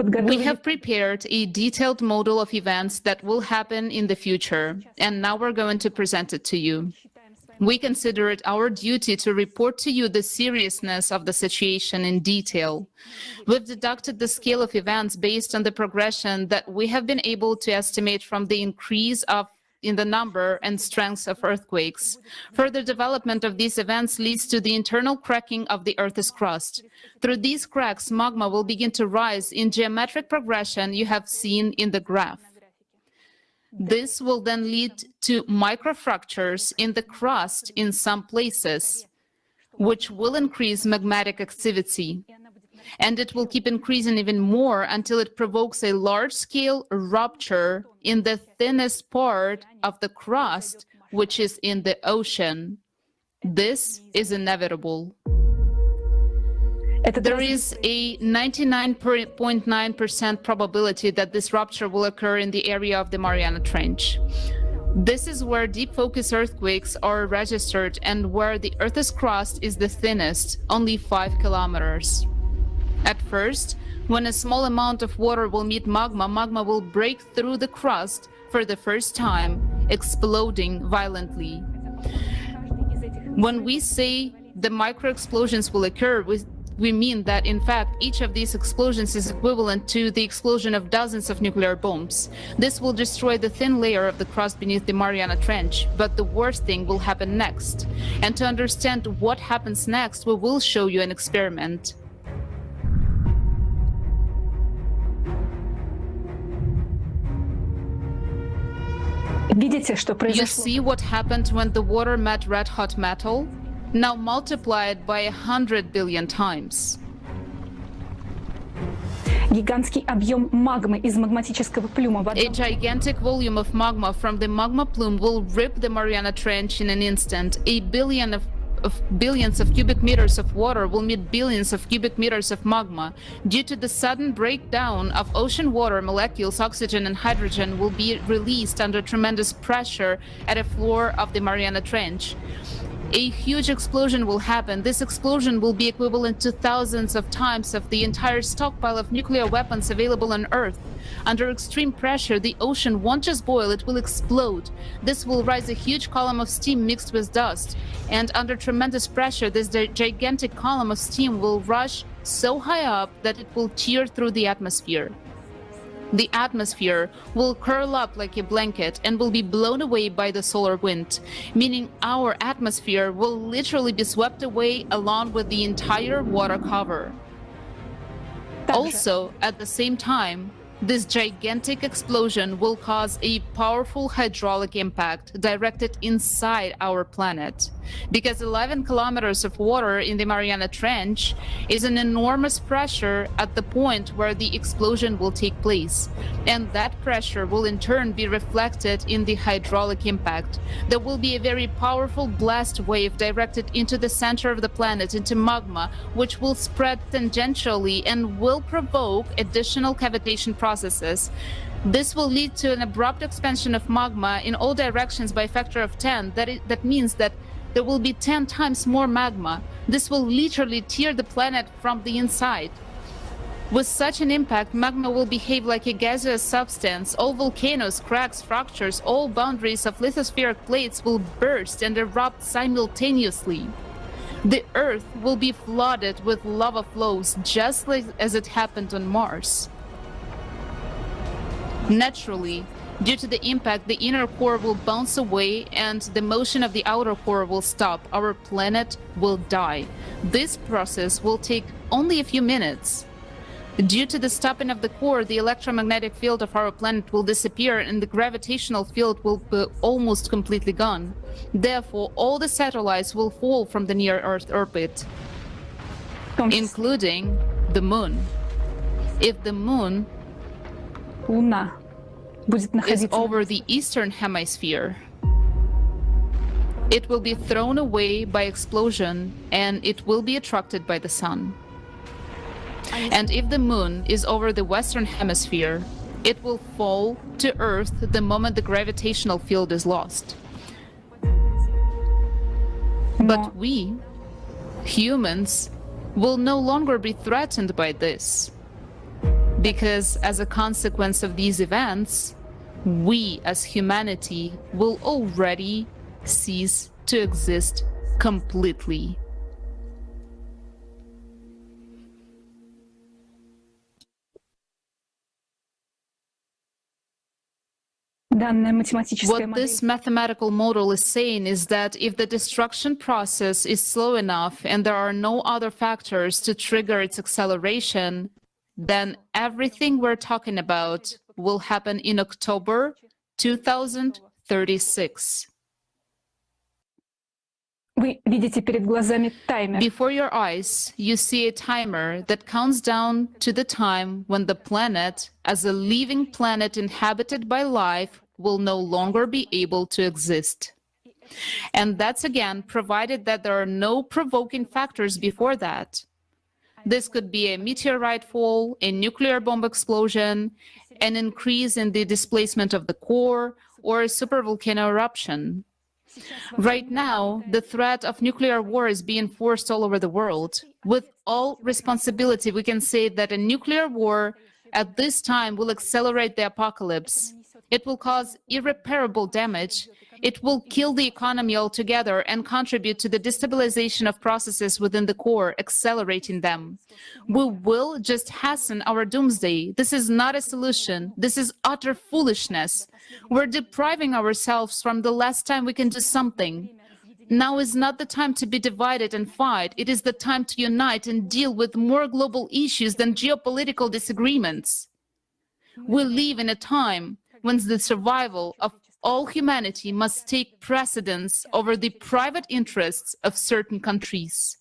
We have prepared a detailed model of events that will happen in the future, and now we're going to present it to you. We consider it our duty to report to you the seriousness of the situation in detail. We've deducted the scale of events based on the progression that we have been able to estimate from the increase in the number and strength of earthquakes. Further development of these events leads to the internal cracking of the Earth's crust. Through these cracks, magma will begin to rise in geometric progression you have seen in the graph. This will then lead to microfractures in the crust in some places, which will increase magmatic activity. And it will keep increasing even more until it provokes a large-scale rupture in the thinnest part of the crust, which is in the ocean. This is inevitable. There is a 99.9% probability that this rupture will occur in the area of the Mariana Trench. This is where deep focus earthquakes are registered and where the Earth's crust is the thinnest, only 5 kilometers. At first, when a small amount of water will meet magma, magma will break through the crust for the first time, exploding violently. When we say the micro-explosions will occur, we mean that, in fact, each of these explosions is equivalent to the explosion of dozens of nuclear bombs. This will destroy the thin layer of the crust beneath the Mariana Trench, but the worst thing will happen next. And to understand what happens next, we will show you an experiment. You see what happened when the water met red-hot metal? Now multiply it by 100 billion times. A gigantic volume of magma from the magma plume will rip the Mariana Trench in an instant. Billions of cubic meters of water will meet billions of cubic meters of magma. Due to the sudden breakdown of ocean water molecules, oxygen and hydrogen will be released under tremendous pressure at the floor of the Mariana Trench. A huge explosion will happen. This explosion will be equivalent to thousands of times of the entire stockpile of nuclear weapons available on Earth. Under extreme pressure, the ocean won't just boil, it will explode. This will rise a huge column of steam mixed with dust. And under tremendous pressure, this gigantic column of steam will rush so high up that it will tear through the atmosphere. The atmosphere will curl up like a blanket and will be blown away by the solar wind, meaning our atmosphere will literally be swept away along with the entire water cover. Also, at the same time, this gigantic explosion will cause a powerful hydraulic impact directed inside our planet. Because 11 kilometers of water in the Mariana Trench is an enormous pressure at the point where the explosion will take place. And that pressure will in turn be reflected in the hydraulic impact. There will be a very powerful blast wave directed into the center of the planet, into magma, which will spread tangentially and will provoke additional cavitation processes. This will lead to an abrupt expansion of magma in all directions by a factor of 10. That means that there will be 10 times more magma. This will literally tear the planet from the inside. With such an impact, magma will behave like a gaseous substance. All volcanoes, cracks, fractures, all boundaries of lithospheric plates will burst and erupt simultaneously. The Earth will be flooded with lava flows, just like as it happened on Mars. Naturally, due to the impact, the inner core will bounce away and the motion of the outer core will stop. Our planet will die. This process will take only a few minutes. Due to the stopping of the core, the electromagnetic field of our planet will disappear and the gravitational field will be almost completely gone. Therefore, all the satellites will fall from the near-Earth orbit, including the Moon. If the Moon is over the eastern hemisphere, it will be thrown away by explosion and it will be attracted by the sun. And if the Moon is over the western hemisphere, it will fall to Earth the moment the gravitational field is lost. But we, humans, will no longer be threatened by this. Because as a consequence of these events, we as humanity will already cease to exist completely. What this mathematical model is saying is that if the destruction process is slow enough and there are no other factors to trigger its acceleration, then everything we're talking about will happen in October 2036. Before your eyes, you see a timer that counts down to the time when the planet, as a living planet inhabited by life, will no longer be able to exist. And that's again provided that there are no provoking factors before that. This could be a meteorite fall, a nuclear bomb explosion, an increase in the displacement of the core, or a supervolcano eruption. Right now, the threat of nuclear war is being forced all over the world. With all responsibility, we can say that a nuclear war at this time will accelerate the apocalypse. It will cause irreparable damage. It will kill the economy altogether and contribute to the destabilization of processes within the core, accelerating them. We will just hasten our doomsday. This is not a solution. This is utter foolishness. We're depriving ourselves from the last time we can do something. Now is not the time to be divided and fight. It is the time to unite and deal with more global issues than geopolitical disagreements. We live in a time when the survival of all humanity must take precedence over the private interests of certain countries.